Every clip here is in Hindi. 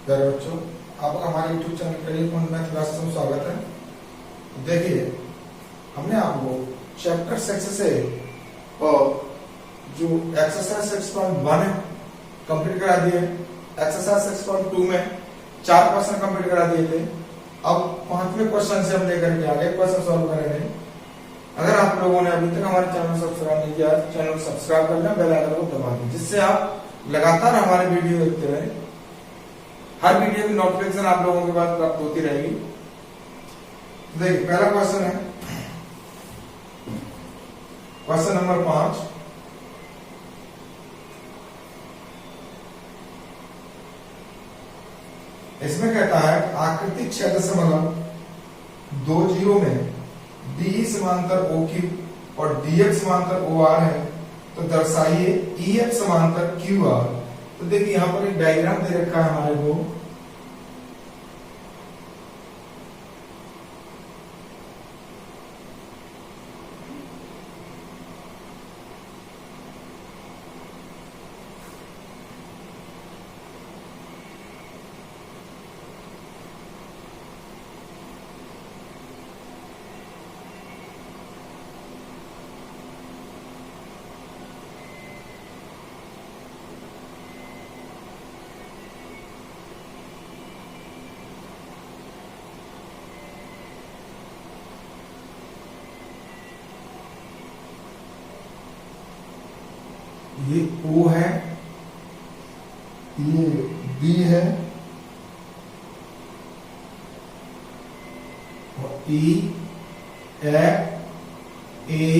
प्यारे बच्चों, आपका हमारे YouTube channel career point math class में स्वागत है। देखिए, हमने आपको चैप्टर 6 से और जो एक्सरसाइज 6.1 है कंप्लीट करा दिए। एक्सरसाइज 6.2 में 4 क्वेश्चन कंप्लीट करा दिए थे। अब 5वें क्वेश्चन से हम लेकर के आगे क्वेश्चन सॉल्व करेंगे। अगर आप लोगों ने अभी तक हमारे चैनल को सब्सक्राइब नहीं किया, चैनल को सब्सक्राइब कर लें, बेल आइकन को दबा दें, जिससे आप लगातार हमारे वीडियो देखते रहें। हर वीडियो की नोटिफिकेशन आप लोगों के पास प्राप्त होती रहेगी। देखिए, पहला क्वेश्चन है क्वेश्चन नंबर 5। इसमें कहता है आकृतिक क्षेत्र समलंब दो जीरो में डी समांतर ओ क्यू और डी एफ समांतर ओ आर है, तो दर्शाइए ई एफ समांतर क्यू आर। तो देखिए, यहां पर एक डायग्राम दे रखा है हमारे को। ये O है, ये B है और E F A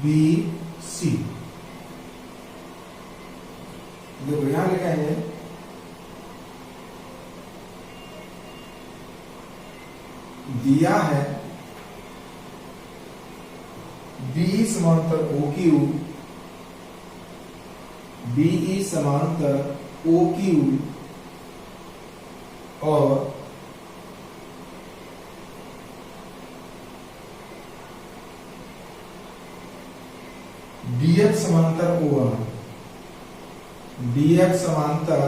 B C। देखो यहां लिखा है दिया है B समांतर O क्यू, BE समांतर OQ और DF समांतर OR, DF समांतर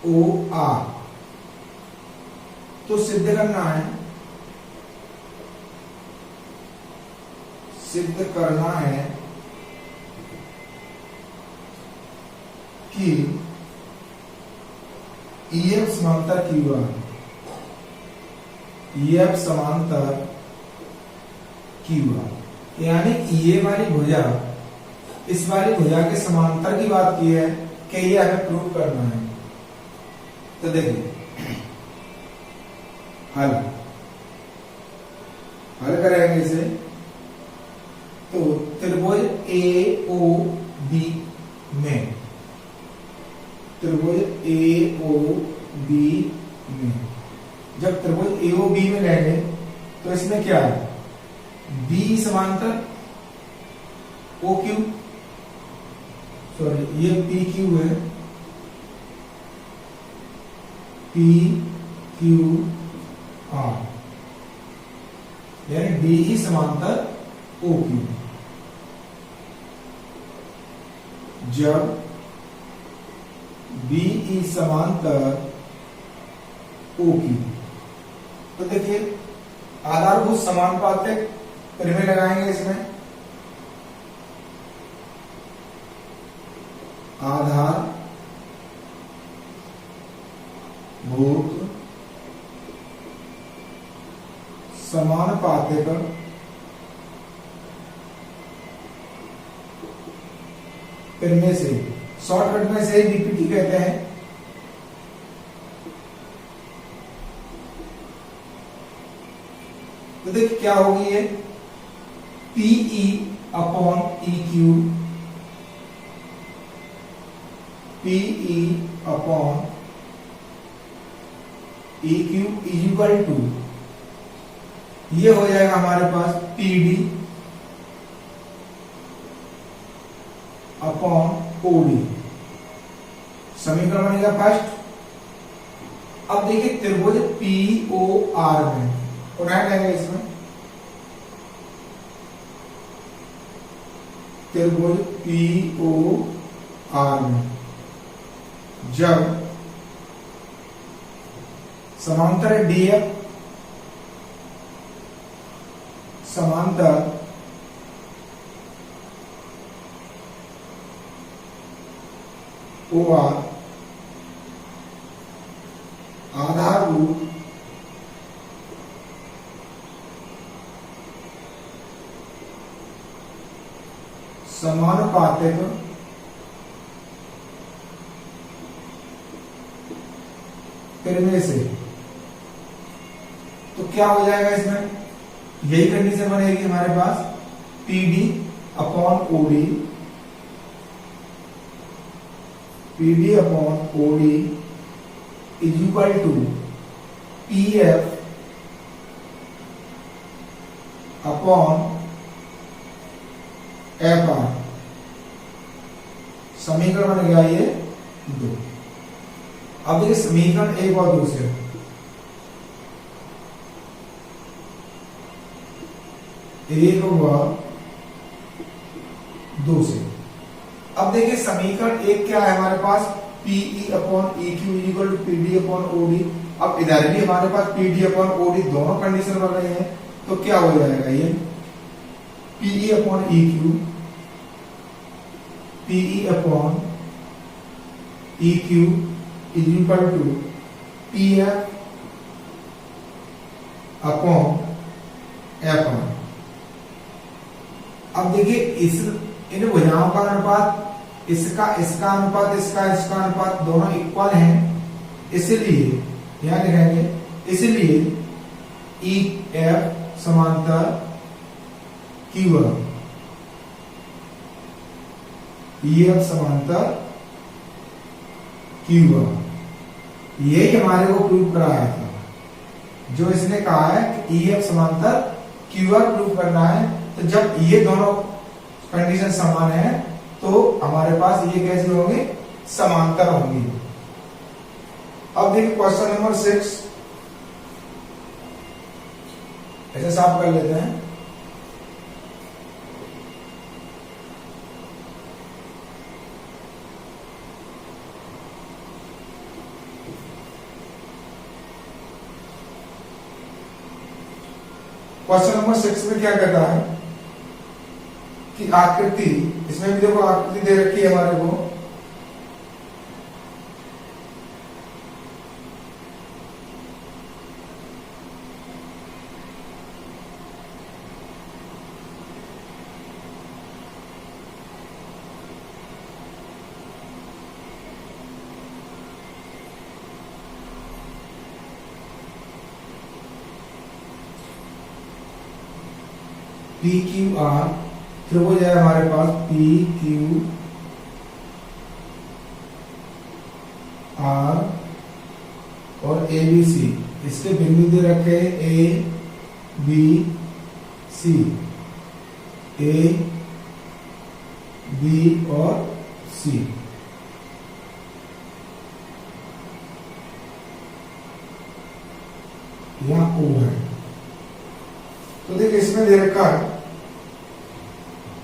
OR। तो सिद्ध करना है, सिद्ध करना है कि EF समांतर QR, EF समांतर QR, यानी ये वाली भुजा इस वाली भुजा के समांतर की बात की है कि ये हमें प्रूव करना है। तो देखिए, हल करेंगे इसे। तो त्रिभुज AOB में, त्रिभुज AOB में जब त्रिभुज AOB में लेंगे तो इसमें क्या है, B समांतर OQ, सॉरी ये PQ है, PQR, यानी DE समांतर OQ। जब BE समांतर OQ, तो देखिए आधारभूत समानुपातिक परिमेय लगाएंगे इसमें। आधारभूत समानुपातिक परिमेय से, शॉर्टकट में से बीपीटी कहते हैं। तो देखिए क्या होगी ये, PE upon EQ, PE upon EQ equal to, ये हो जाएगा हमारे पास PD अपॉन OD। समीकरण बनेगा फर्स्ट। अब देखिए त्रिभुज POR में उदाहरण लेंगे इसमें, त्रिभुज POR में जब समांतर है DF समांतर OR आधारभूत समानुपातिक परिमेय से। तो क्या हो जाएगा इसमें, यही कंडीशन बनेगी हमारे पास, PD upon OD, PD upon OD is equal to PF upon FR। समीकरण बन गया ये 2। अब देखिए समीकरण 1 और 2 से, एक हुआ 2 से। अब देखिए समीकरण 1 क्या है हमारे पास, PE upon EQ equal to PD upon OD। अब इधर भी हमारे पास PD अपॉन OD दोनों कंडीशन बन रही हैं, तो क्या हो जाएगा ये PE upon EQ, PE upon EQ is equal to PF upon FR। अब देखिए इस इन भुजाओं का अनुपात, इसका अनुपात, इसका अनुपात दोनों इक्वल हैं, इसलिए यहां लिखेंगे, इसलिए EF समांतर QR, EF समांतर QR। यही हमारे को प्रूव कराया था, जो इसने कहा है कि EF समांतर QR प्रूव करना है। तो जब ये दोनों कंडीशन समान है तो हमारे पास ये कैसे होंगे, समांतर होंगी। अब देखिए क्वेश्चन नंबर 6, ऐसे साफ कर लेते हैं। क्वेश्चन नंबर 6 में क्या कहता है कि आकृति, इसमें भी देखो आकृति दे रखी है हमारे को, PQR त्रिभुज है हमारे पास, PQR और ABC। इसके बिंदु दे रखे A B C, A B और C। यहाँ O है। तो देखिए इसमें दे रखा है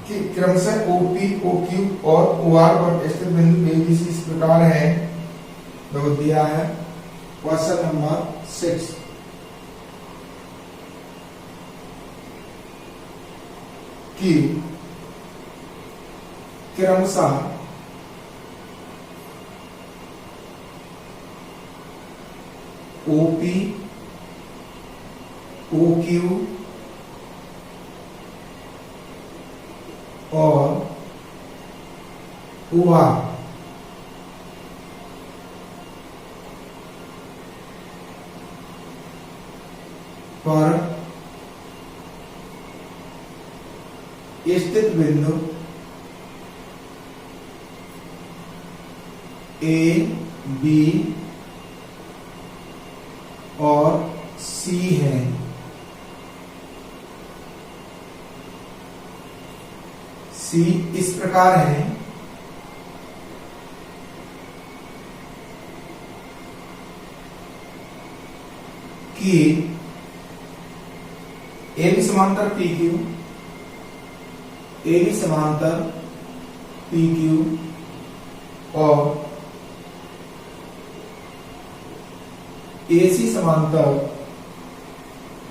कि क्रमशः OP, OQ और OR पर स्थित बिंदु ABC इस प्रकार है, तो दिया है क्वेश्चन नंबर 6 कि क्रमशः OP, OQ और OR पर स्थित बिंदु A, B और C है। C इस प्रकार है कि AB समांतर PQ, AB समांतर PQ और AC समांतर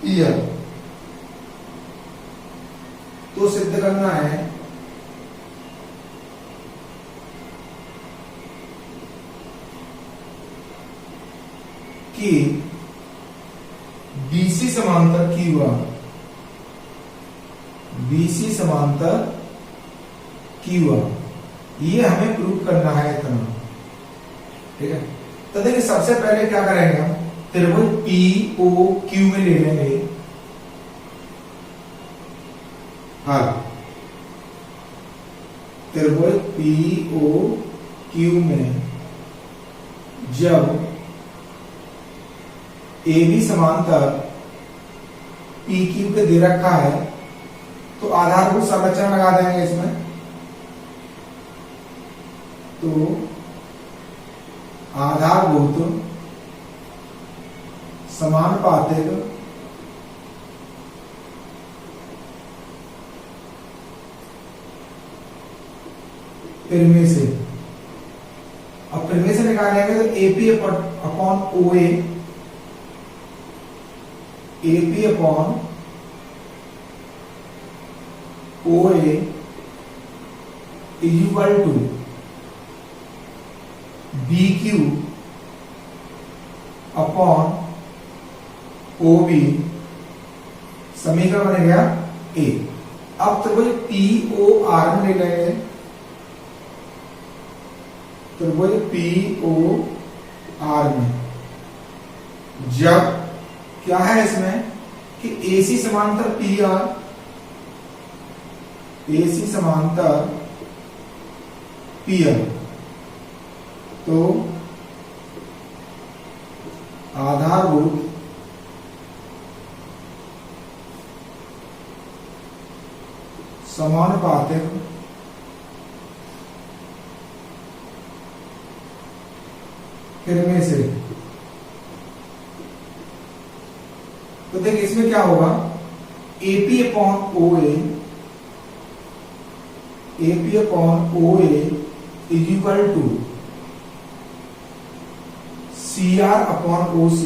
EL, तो सिद्ध करना है कि BC समांतर QR, BC समांतर QR, ये हमें प्रूव करना है इतना। ठीक है, तो देखिए सबसे पहले क्या करेंगे हम, त्रिभुज POQ में ले लेंगे। हाँ, त्रिभुज POQ में जब AB समांतर PQ पे दे रखा है तो आधारभूत संरचना लगा देंगे इसमें। तो आधारभूत समानुपातिक परिमेय से, अब परिमेय से निकालेंगे तो AP upon OA, AP upon OA is equal to BQ upon OB, समीकरण बन गया A। अब त्रिभुज POR में ले लेंगे, त्रिभुज POR में जब क्या है इसमें कि AC समांतर PR, AC समांतर PR, तो आधारभूत समानुपातिक परिमेय से, तो देखिए इसमें क्या होगा, AP upon OA, AP upon OA is equal to CR upon OC,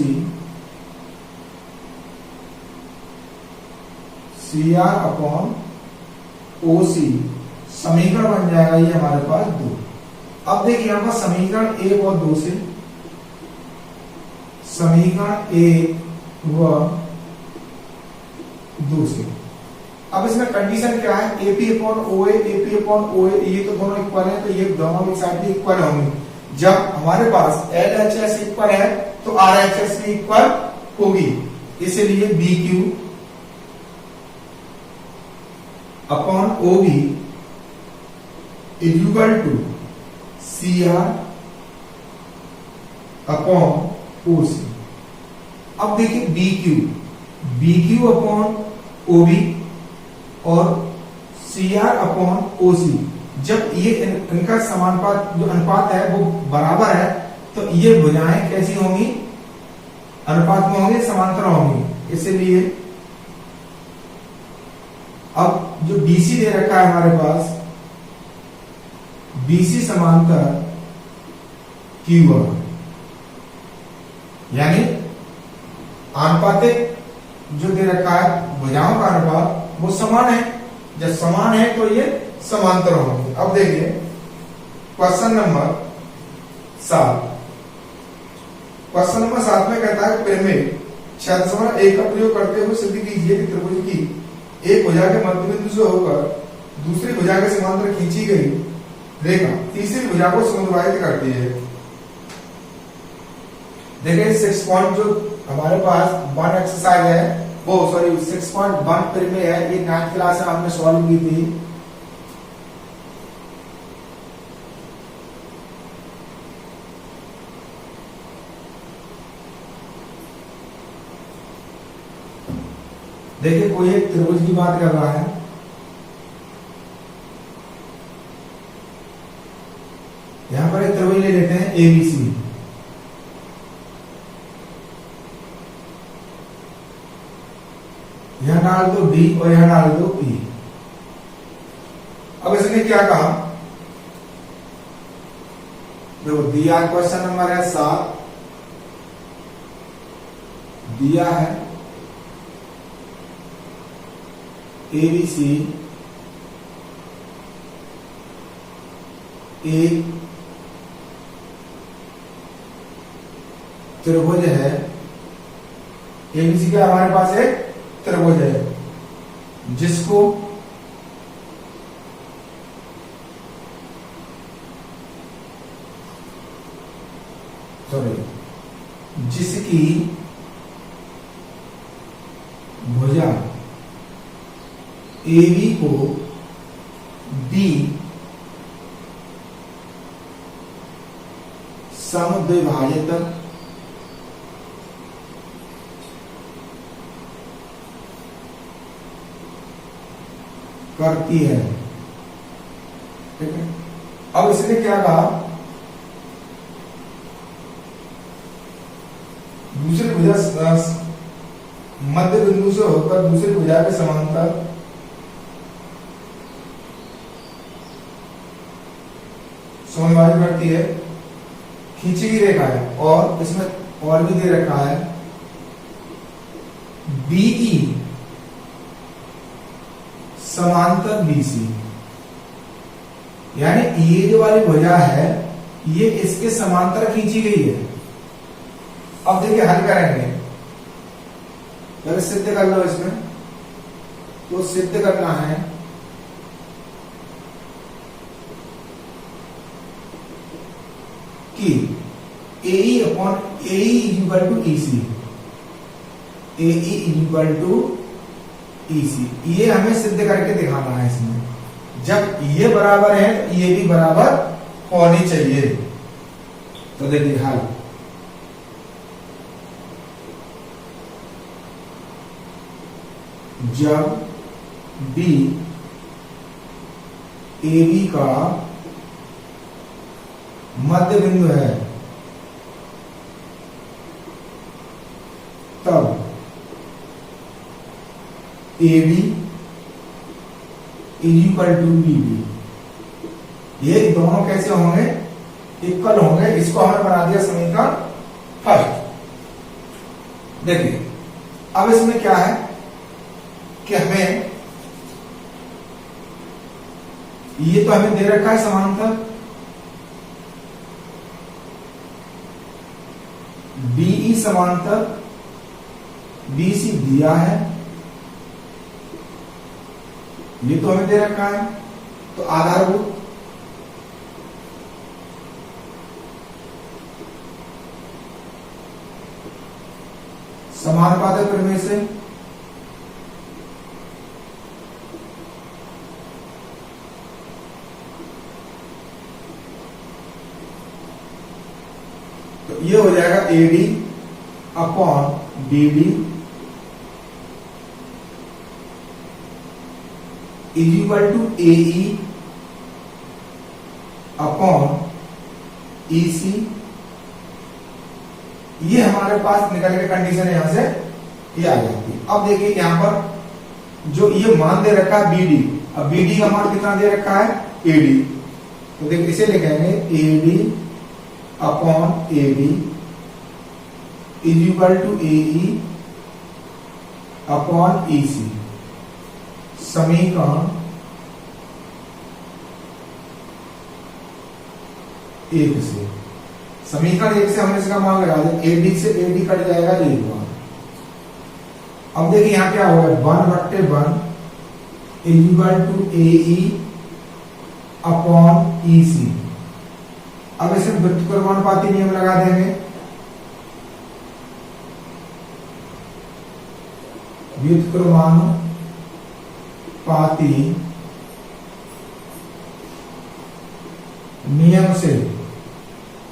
CR upon OC, समीकरण बन जाएगा ये हमारे पास 2। अब देखिए यहां पर समीकरण 1 और 2 से, समीकरण 1 व 2 से, अब इसमें कंडीशन क्या है, AP upon OA, AP upon OA ये तो दोनों इक्वल है, तो ये दोनों की साइड भी इक्वल होंगे। जब हमारे पास LHS इक्वल है तो RHS भी इक्वल होगी, इसलिए BQ upon OB is equal to CR upon OC। अब देखिए BQ अपॉन OB और CR अपॉन OC, जब ये इनका समानुपात जो अनुपात है वो बराबर है तो ये भुजाएं कैसी होंगी, अनुपात में होंगी, समांतर होंगी। इसलिए अब जो BC दे रखा है हमारे पास, BC समांतर QR, यानी आनुपातिक जो दे रखा है भुजाओं का अनुपात वो समान है, जब समान है तो ये समांतर होंगे। अब देखिए क्वेश्चन नंबर 7, क्वेश्चन नंबर 7 में कहता है परिमेय 6.1 का प्रयोग करते हुए सिद्ध कीजिए कि त्रिभुज की एक भुजा के मध्यबिंदु से होकर दूसरी भुजा के समांतर खींची गई रेखा तीसरी भुजा को समुद्रायित करती है। देखिए 6 पॉइंट जो हमारे पास 1 एक्सरसाइज है, वो सॉरी 6.1 परिमेय है, ये 9th क्लास में हमने सॉल्व की थी। देखिए कोई एक त्रिभुज की बात कर रहा है, यहां पर एक त्रिभुज ले लेते हैं ABC, यहां डाल दो D और यहां डाल दो P। अब इसने क्या कहा, देखो दिया क्वेश्चन नंबर है 7, दिया है ABC एक त्रिभुज है। ABC का हमारे पास एक त्रिभुज है जिसको जिसकी भुजा AB को B समद्विभाजित करती है। ठीक है, अब इसने क्या कहा, दूसरी भुजा मध्य बिंदु से होकर दूसरी भुजा के समांतर समद्विभाजित करती है, खींची हुई रेखा है। और इसमें और भी दे रखा है BE समांतर BC, यानी ये जो वाली भुजा है ये इसके समांतर खींची गई है। अब देखिए हल करेंगे, पहले सिद्ध कर लो। इसमें तो सिद्ध करना है कि AE upon AE equal to EC, AE equal to EC, ये हमें सिद्ध करके दिखाना है। इसमें जब ये बराबर है तो ये भी बराबर होनी चाहिए। तो देखिए हल, जब B AB का मध्य बिंदु है तब AB इक्वल टू BB, ये दोनों कैसे होंगे, इक्वल होंगे। इसको हमने बना दिया समीकरण फर्स्ट। देखिए अब इसमें क्या है कि हमें ये तो हमें दे रखा है समांतर, BE समांतर BC दिया है, ये तो हमें दे रखा है। तो आधारभूत समानुपातिक प्रमेय से तो ये हो जाएगा AD upon BD equal to AE upon EC। ये हमारे पास निकल के कंडीशन है, यहां से ये आ जाती है। अब देखिए यहां पर जो ये मान दे रखा है BD, अब BD का मान कितना दे रखा है AD, तो देखिए इसे लिखेंगे AD upon AB equal to AE upon EC। समीकरण 1 से, समीकरण 1 से हमने इसका मान लगा दिया, AD से AD कट जाएगा 1 बार। अब देखिए यहां क्या होगा, 1/1 equal to AE upon EC। अब इसे व्युत्क्रमानुपाती नियम लगा देंगे, व्युत्क्रमानुपाती नियम से,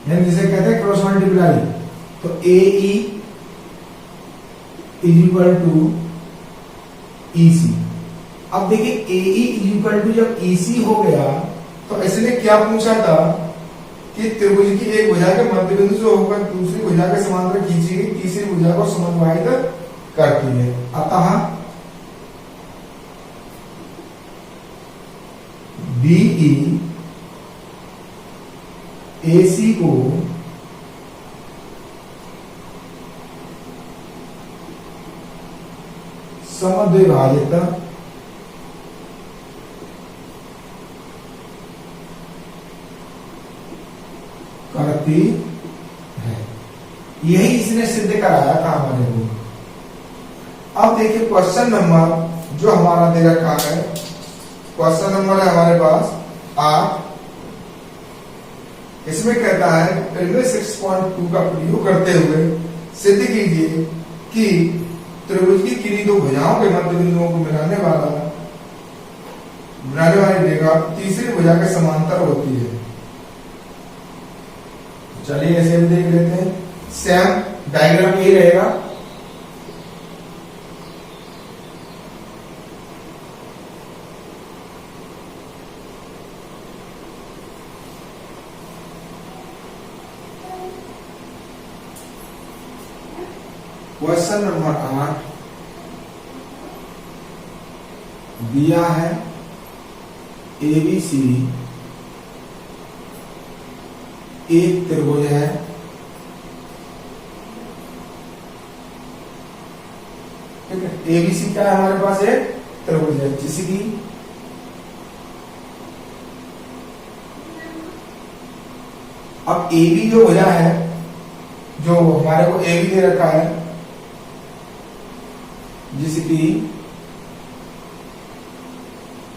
यानी जिसे कहते हैं क्रॉस मल्टीप्लाई। तो AE इक्वल टू EC। अब देखिए AE इक्वल टू जब EC हो गया तो इसने क्या पूछा था कि त्रिभुज की एक भुजा के मध्य बिंदु से होकर दूसरी भुजा के समांतर खींची गई तीसरी भुजा को समद्विभाजित करती है। अतः BE AC को समद्विभाजित करती है। यही इसने सिद्ध कराया था हमारे को। अब देखिए क्वेश्चन नंबर जो हमारा दे रखा है, क्वेश्चन नंबर है हमारे पास 8। इसमें कहता है रेलवे 6.2 का प्रयोग करते हुए सिद्ध कीजिए कि त्रिभुज की किन्हीं दो भुजाओं के मध्य बिंदुओं को मिलाने वाली रेखा तीसरी भुजा के समांतर होती है। चलिए ऐसे भी देख लेते हैं। सेम डायग्राम यही रहेगा। क्वेश्चन नंबर 8 दिया है एबीसी एक त्रिभुज है, ठीक है। एबीसी क्या है हमारे पास? एक त्रिभुज है जिसकी अब एबी जो भुजा है, जो हमारे को एबी दे रखा है, जिसकी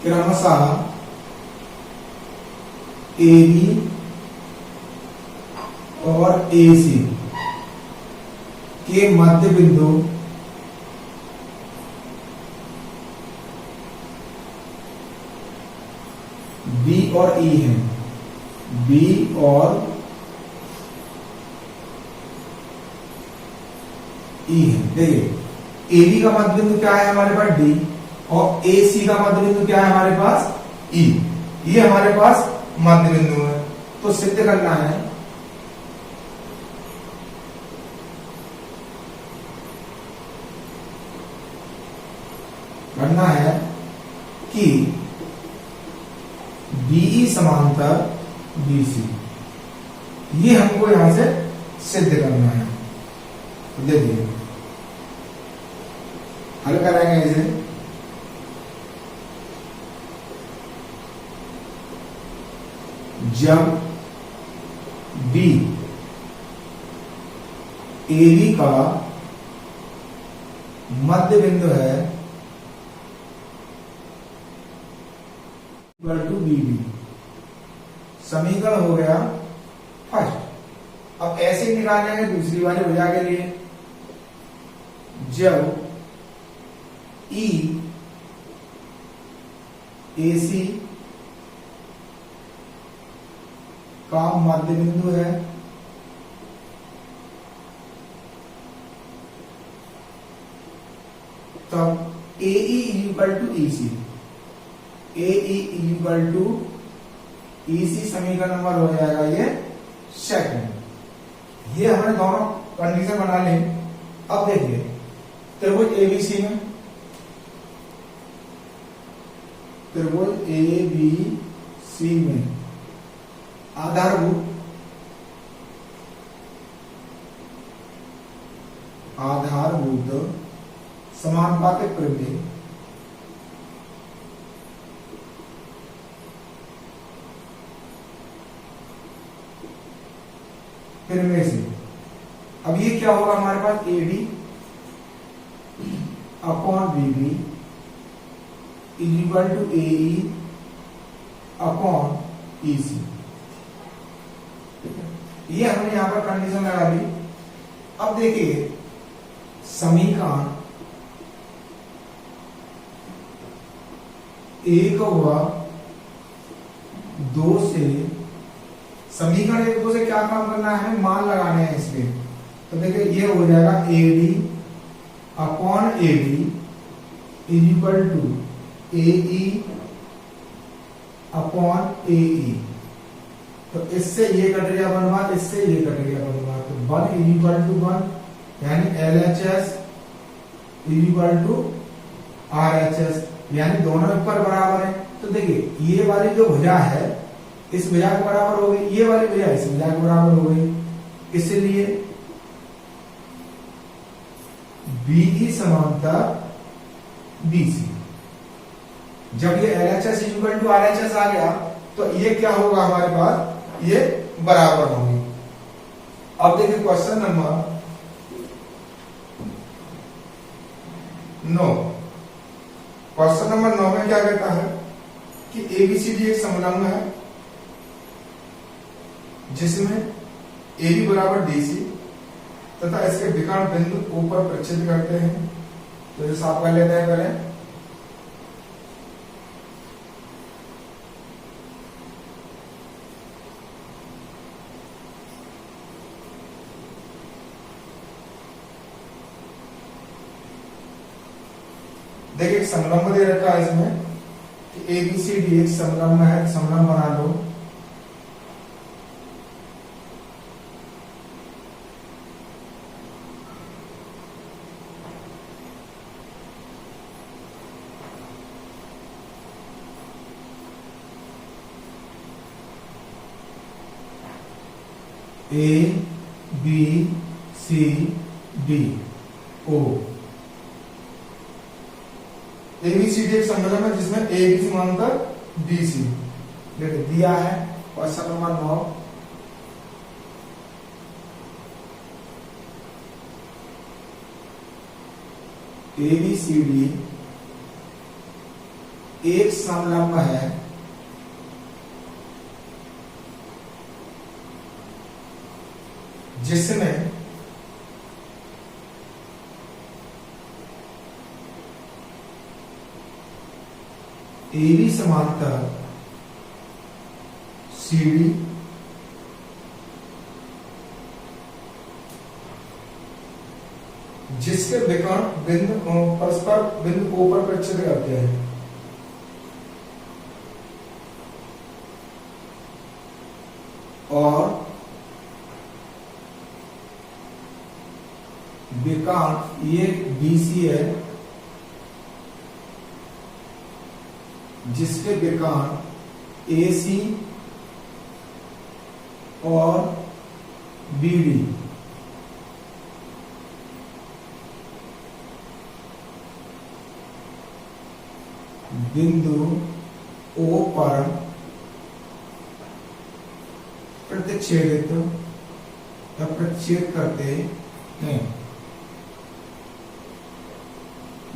क्रमशः एबी और एसी के मध्य बिंदु बी और ई है। बी और ई है। देखिए एबी का मध्य बिंदु क्या है हमारे पास? डी। और एसी का मध्य बिंदु क्या है हमारे पास? ई। ये हमारे पास मध्य बिंदु है। तो सिद्ध करना है कि बीई समांतर बीसी। ये हमको यहां से सिद्ध करना है। देखिए हल करेंगे इसे। जब बी एबी का मध्य बिंदु है इक्वल टू बीबी, समीकरण हो गया फर्स्ट। अब ऐसे निकालेंगे दूसरी वाली भुजा के लिए। जब ई एसी का मध्य बिंदु है तब AE equal to EC। AE equal to EC समीकरण नंबर हो जाएगा ये सेकंड। ये हमने दोनों कंडीशन बना ली। अब देखिए त्रिभुज ABC में, त्रिभुज ABC में आधारभूत समानुपातिक परिधि में से अब ये क्या होगा हमारे पास? AD upon BB equal to AE upon EC। ये हमने यहां पर कंडीशन लगा दी। अब देखिए समीकरण एक हुआ दो से, समीकरण एक दो से क्या काम करना है? मान लगाने हैं इसके। तो देखिए ये हो जाएगा AD upon AB equal to AE upon AE। तो इससे ये कट गया 1 बार, इससे ये कट गया 1 बार। तो 1 इक्वल टू 1 यानी LHS इक्वल टू RHS, यानी दोनों ऊपर बराबर है। तो देखिए ये वाली जो भुजा है इस भुजा के बराबर हो गई, ये वाली भुजा इस भुजा के बराबर हो गई। इसलिए BE समांतर BC। जब ये LHS इक्वल टू RHS आ गया तो ये क्या होगा हमारे पास, ये बराबर होंगे। अब देखिए क्वेश्चन नंबर 9। क्वेश्चन नंबर 9 में क्या कहता है कि ABCD एक समलंब है जिसमें AB बराबर DC तथा इसके विकर्ण बिंदु ऊपर प्रच्छेद करते हैं। तो जैसे आप कर लेते हैं पहले, देखिए एक समलंब दे रखा है इसमें कि ABCD एक समलंब है, समलंब बना लो। ABCDO ABCD एक समलंब है जिसमें AB समांतर BC दिया है। Question number 9। ABCD एक समलंब है जिसमें AB समांतर CD जिसके विकर्ण बिंदु परस्पर बिंदु O पर प्रच्छेद करते हैं। और विकर्ण ये BC है जिसके विकर्ण AC और BD बिंदु O पर प्रतिच्छेदित या प्रतिच्छेद करते हैं।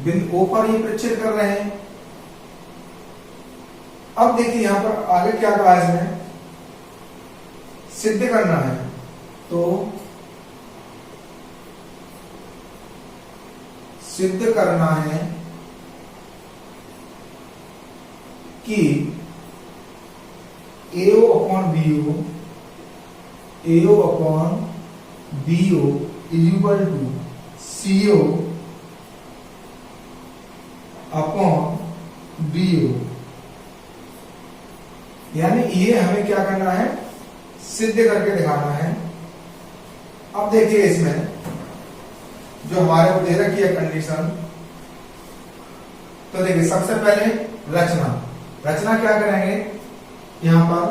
बिंदु O पर ये प्रतिच्छेद कर रहे हैं। अब देखिए यहां पर आगे क्या कहा है, इसमें सिद्ध करना है। तो सिद्ध करना है कि AO upon BO is equal to CO upon BO। यानी ये हमें क्या करना है, सिद्ध करके दिखाना है। अब देखिए इसमें जो हमारे को दे रखी है कंडीशन, तो देखिए सबसे पहले रचना क्या करेंगे, यहां पर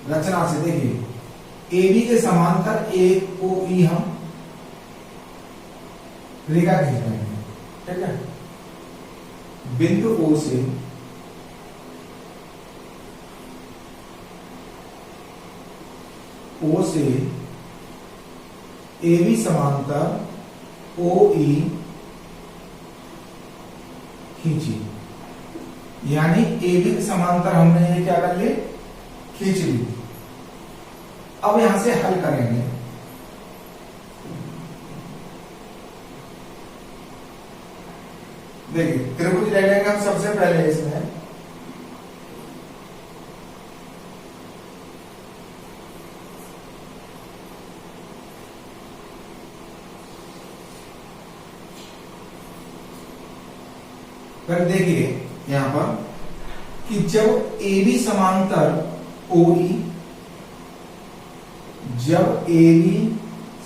रचना से देखिए AB के समांतर एक OE हम रेखा खींच रहे हैं, ठीक है। बिंदु O से AB समांतर OE खींची, यानी AB के समांतर हमने ये क्या कर ली, खींच ली। अब यहां से हल करेंगे। देखिए त्रिभुज ले लेंगे हम सबसे पहले इसमें, फिर देखिए यहां पर कि जब AB समांतर OE, जब AB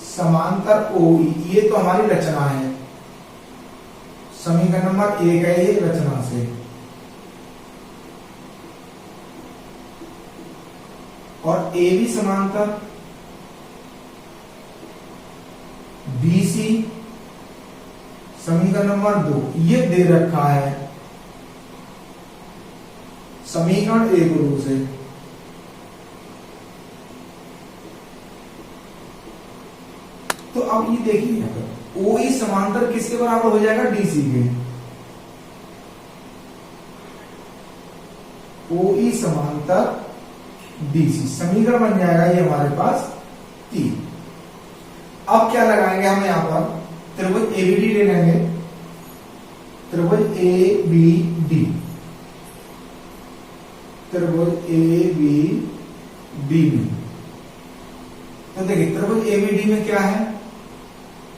समांतर OE, ये तो हमारी रचना है, समीकरण नंबर 1 है ये रचना से। और AB समांतर BC समीकरण नंबर 2 ये दे रखा है समीकरण 1 और 2 से। तो अब ये देखिए यहाँ पर OE समांतर किसके बराबर हो जाएगा? DC के। OE समांतर DC समीकरण बन जाएगा ये हमारे पास 3। अब क्या लगाएंगे हम यहाँ पर? त्रिभुज ABD ले लेंगे, त्रिभुज ABD, त्रिभुज ABD में तो देखिए त्रिभुज ABD में क्या है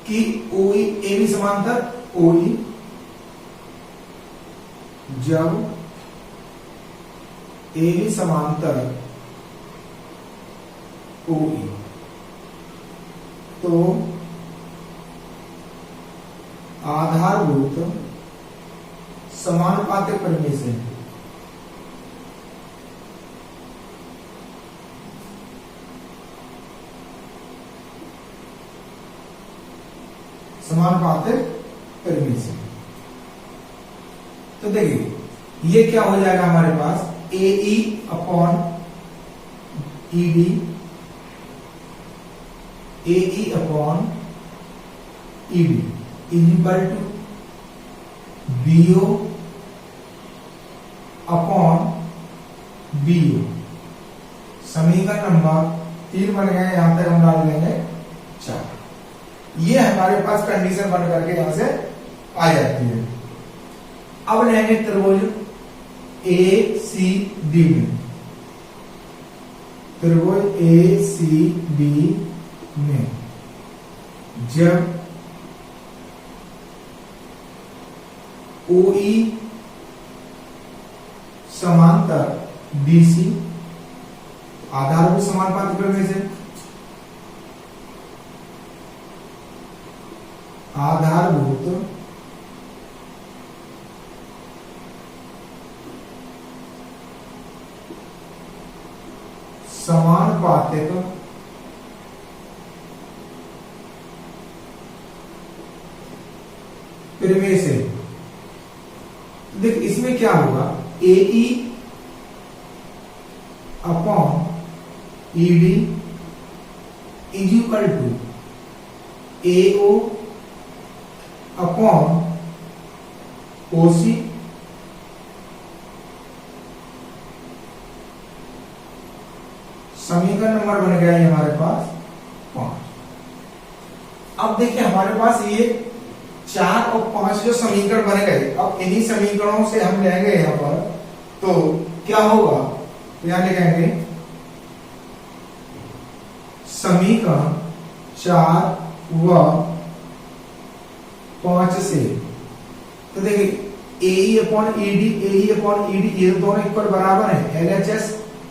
कि OE AB समांतर OE, जब AB समांतर OE तो आधारभूत समानुपातिक परिमेय से समानुपातिक परिमेय से। तो देखिए ये क्या हो जाएगा हमारे पास? AE upon ED, AE upon ED is equal to BO upon BO। समीकरण नंबर 3 बन गए, यहां तक हम डाल देंगे 4। ये हमारे पास कंडीशन बन करके यहां से आ जाती है। अब लेंगे त्रिभुज ACD में, त्रिभुज ACD में जब OE समांतर BC आधारभूत समानुपातिक परिमेय से, आधारभूत समानुपातिक परिमेय से। देख इसमें क्या होगा? AE upon ED is equal to AO upon OC समीकरण नंबर बन गया है हमारे पास 5। अब देखिए हमारे पास ये 4 और 5 जो समीकरण बन गए, अब इन्हीं समीकरणों से हम लेंगे यहाँ पर तो क्या होगा? यहां लिखेंगे समीकरण 4 व 5 से। तो देखिए AE अपॉन ED ये दोनों इक्वल बराबर है, LHS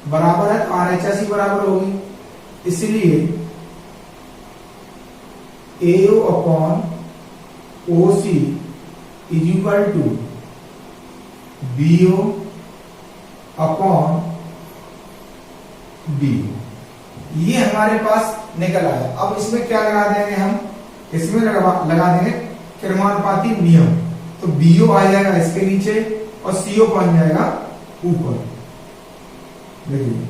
बराबर है तो RHS ही बराबर होगी, इसलिए AO upon OC is equal to BO upon BO। ये हमारे पास निकल आया। अब इसमें क्या लगा देंगे हम? इसमें लगा देंगे क्रमानुपाती नियम। तो BO आ जाएगा इसके नीचे और CO बन जाएगा ऊपर। देखिए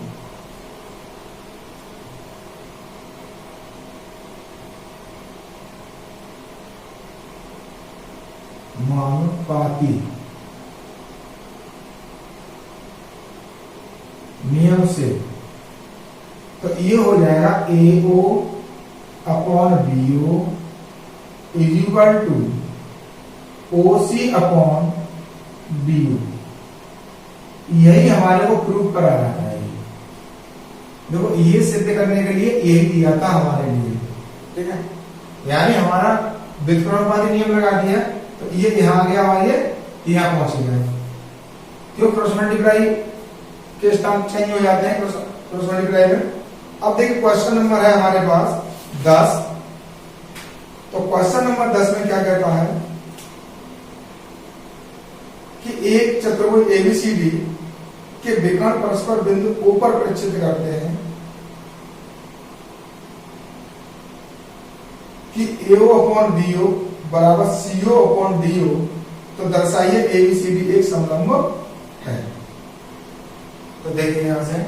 समानुपाती नियम से तो ये हो जाएगा AO upon BO is equal to OC upon BO। यही हमारे को प्रूव कराना है। देखो ये सिद्ध करने के लिए यही दिया था हमारे लिए, ठीक है। यानी हमारा व्युत्क्रमानुपाती नियम लगा दिया तो ये यहां आ गया और ये यहां पहुंच गया। क्यों? क्रॉस मल्टीप्लाई के स्टैम्प चेंज हो जाते हैं क्रॉस मल्टीप्लाई में। अब देखिए क्वेश्चन नंबर है हमारे पास 10। तो क्वेश्चन नंबर 10 में क्या कहता है कि एक चतुर्भुज ABCD के विकर्ण परस्पर बिंदु O पर प्रक्षेपित करते हैं कि AO अपॉन BO बराबर CO अपॉन DO, तो दर्शाइए ABCD एक समलंब है। तो देखिए यहां से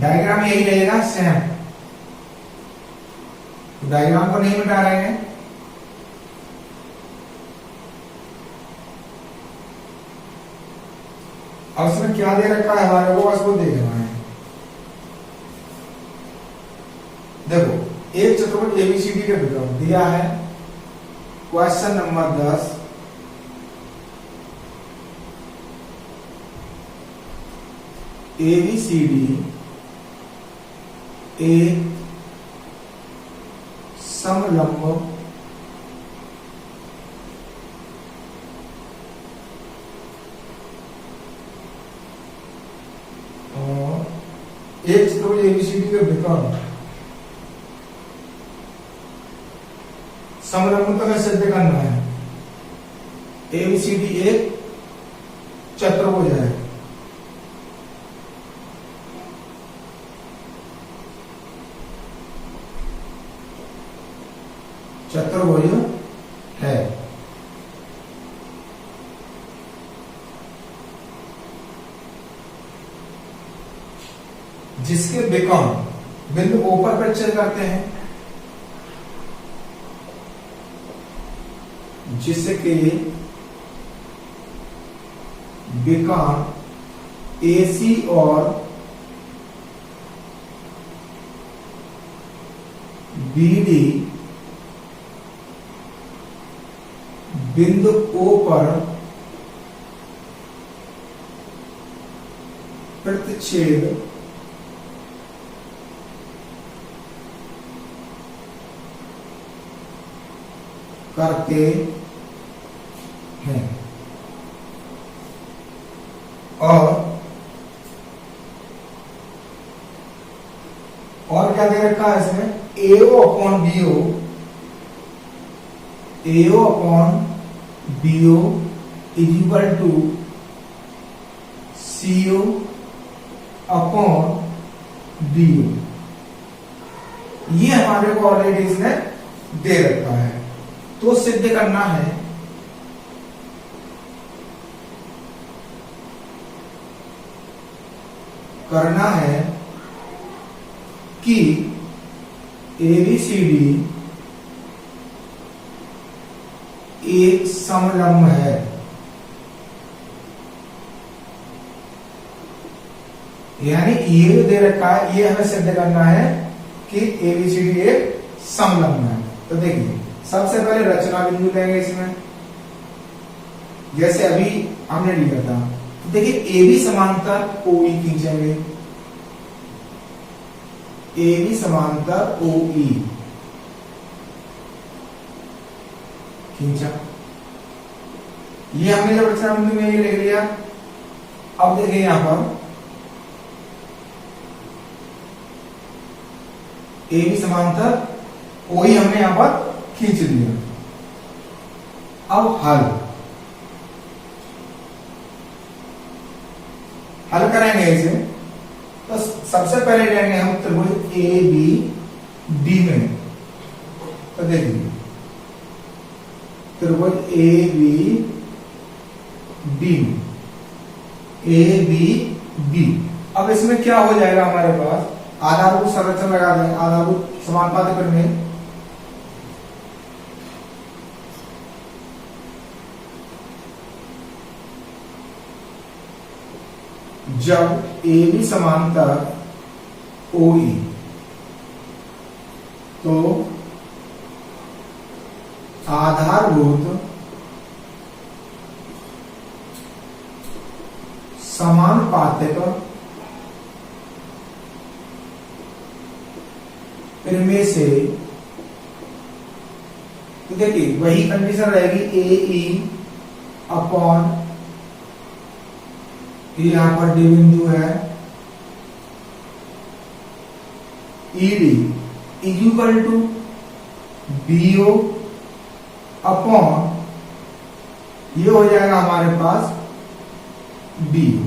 डायग्राम यही रहेगा सेम, डायग्राम को नहीं मिटा रहे हैं। और उसमें क्या दे रखा है हमारे को, बस वो देखना है। देखो एक चतुर्भुज एबीसीडी के विकर्ण दिया है, क्वेश्चन नंबर 10, एबीसीडी एक समलंब और एक चतुर्भुज एबीसीडी के विकर्ण समलंबता का सिद्ध करना है। एबीसीडी एक चतुर्भुज है, चतुर्भुज है। जिसके विकर्ण बिंदु O पर परिचय करते हैं, जिसके विकर्ण AC और BD बिंदु O पर प्रतिच्छेद करते हैं। और क्या दे रखा है इसमें, AO upon BO, AO upon BO is equal to CO upon BO। ये हमारे को ऑलरेडी इसने दे रखा है। तो सिद्ध करना है कि ABCD एक समलंब है। यानी ये जो दे रखा है ये हमें सिद्ध करना है कि ABCD एक समलंब है। तो देखिए सबसे पहले रचना बिंदु लेंगे इसमें, जैसे अभी हमने लिया था। तो देखिए AB समांतर OE खींचेंगे, AB समांतर OE खींचा, ये हमने जब रचना बिंदु में ये लिख लिया। अब देखिए यहां पर AB समांतर OE हमने यहां पर खींच लिया। अब हल करेंगे इसे। तो सबसे पहले लेंगे हम त्रिभुज ABD में। तो देखिए त्रिभुज ABD। अब इसमें क्या हो जाएगा हमारे पास, आधारभूत संरचना लगा दें, आधारभूत समानुपाती प्रमेय। जब AB समांतर OE तो आधारभूत समानुपातिक प्रमेय से, तो देखिए वही कंडीशन रहेगी AE अपॉन, यहां पर D बिंदु है, ED is equal to BO upon, ये हो जाएगा हमारे पास BO।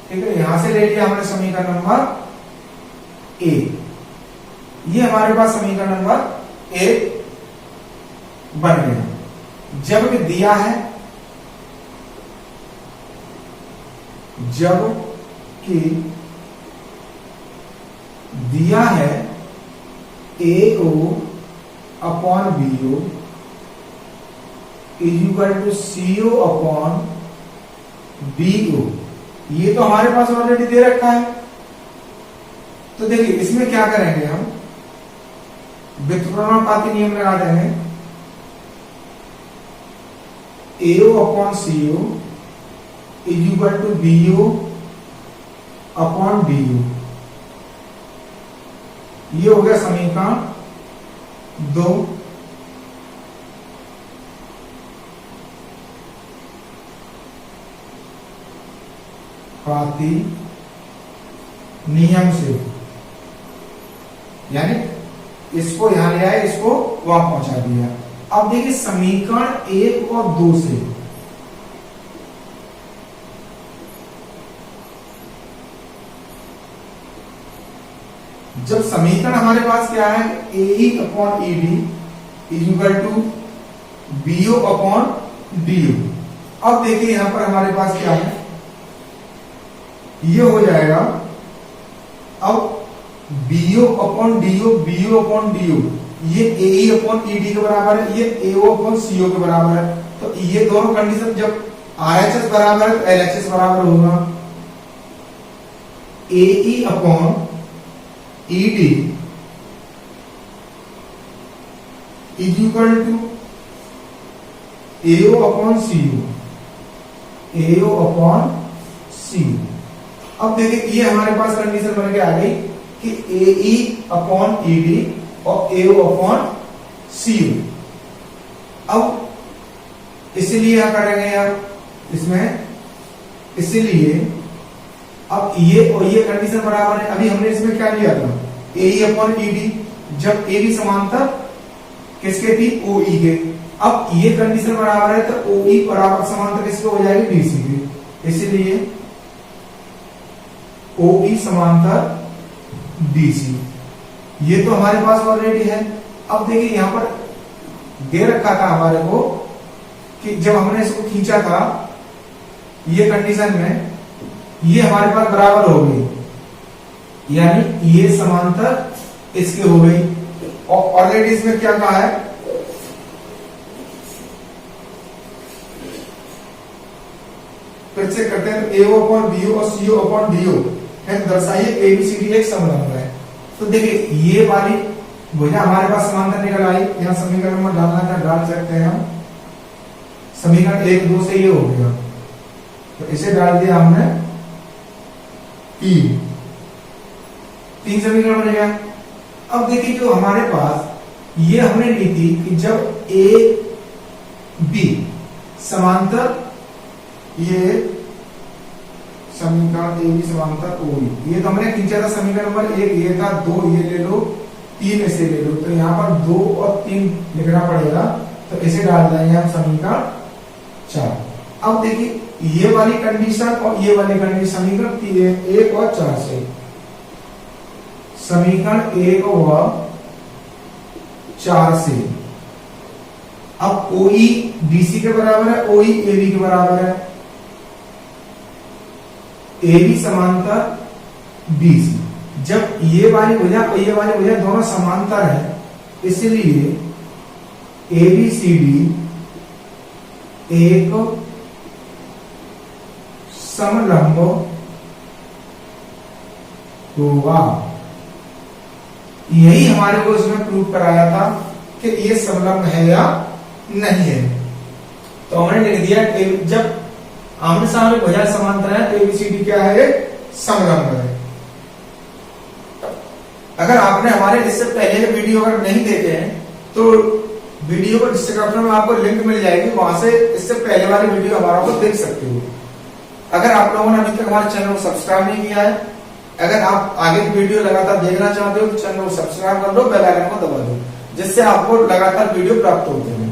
ठीक है, यहां से ले लिया हमने समीकरण नंबर ए। ये हमारे पास समीकरण नंबर ए बन गया। जब कि दिया है, जब कि दिया है AO upon BO is equal to CO upon BO, ये तो हमारे पास ऑलरेडी दे रखा है। तो देखिए इसमें क्या करेंगे हम, व्युत्क्रमानुपाती नियम लगा देंगे। AO upon CO is equal to BO upon DO, ये हो गया समीकरण 2। पाती नियम से, यानी इसको यहां ले आए, इसको वहां पहुंचा दिया। अब देखिए समीकरण 1 और 2 से जब समीकरण हमारे पास क्या है, AE upon ED is equal to BO upon DO। अब देखिए यहां पर हमारे पास क्या है, ये हो जाएगा अब BO upon DO, BO upon DO, ये AE अपॉन ED के बराबर है, ये AO अपॉन CO के बराबर है। तो ये दोनों कंडीशन जब RHS बराबर है तो LHS बराबर होगा। AE upon ED is equal to AO upon CO, AO upon CO। अब देखिए ये हमारे पास कंडीशन बन के आ गई कि AE अपॉन ED और AO अपॉन CO। अब इसीलिए क्या करेंगे आप इसमें, इसीलिए अब ये और ये कंडीशन बराबर है। अभी हमने इसमें क्या लिया था, AE अपॉन ED, जब AB समांतर किसके थी, OE के। अब ये कंडीशन बराबर है तो OE बराबर समांतर किसके हो जाएगी, BC के। इसीलिए OE समांतर BC, ये तो हमारे पास ऑलरेडी है। अब देखिए यहां पर दे रखा था हमारे को कि जब हमने इसको खींचा था ये कंडीशन में, ये हमारे पास बराबर हो गई, यानी ये समांतर इसके हो गई। और ऑलरेडी इसमें क्या कहा है, फिर से करते हैं, AO अपॉन BO और CO अपॉन DO है, दर्शाइए ABCD एक समलंब है। तो देखिए ये वाली भुजा हमारे पास समांतर निकल आई। यहाँ समीकरण में डालना था, डाल सकते हैं हम। समीकरण 1 2 से ये हो गया, तो इसे डाल दिया हमने 3 समीकरण बन गया। अब देखिए जो हमारे पास ये हमने ली थी कि जब AB समांतर, ये समीकरण AB समांतर OE, ये तो हमने खींचा था समीकरण नंबर 1, ये था 2, ये ले लो 3, इसे ले लो। तो यहाँ पर 2 और 3 लिखना पड़ेगा, तो इसे डाल देंगे हम समीकरण 4। अब देखिए ये वाली कंडीशन और ये वाली कंडीशन, समीकरण 1 और 4 से, समीकरण 1 और 4 से अब OE BC के बराबर है, OE AB के बराबर है, AB समांतर BC। जब ये वाली भुजा और ये वाली भुजा दोनों समांतर है, इसलिए ABCD एक समलंब होगा। यही हमारे को इसमें प्रूव कराया था कि ये समलंब है या नहीं है। तो हमने लिख दिया कि जब आमने सामने भुजा समांतर है तो ABCD क्या है, समलंब है। अगर आपने हमारे इससे पहले के वीडियो अगर नहीं देखे हैं तो वीडियो को डिस्क्रिप्शन में आपको लिंक मिल जाएगी, वहां से इससे पहले वाली वीडियो हमारा को देख सकते हो। अगर आप लोगों ने अभी तक हमारे चैनल को सब्सक्राइब नहीं किया है, अगर आप आगे की वीडियो लगातार देखना चाहते हो तो चैनल को सब्सक्राइब कर लो, बेल आइकन को दबा दो, जिससे आपको लगातार वीडियो प्राप्त होते हैं।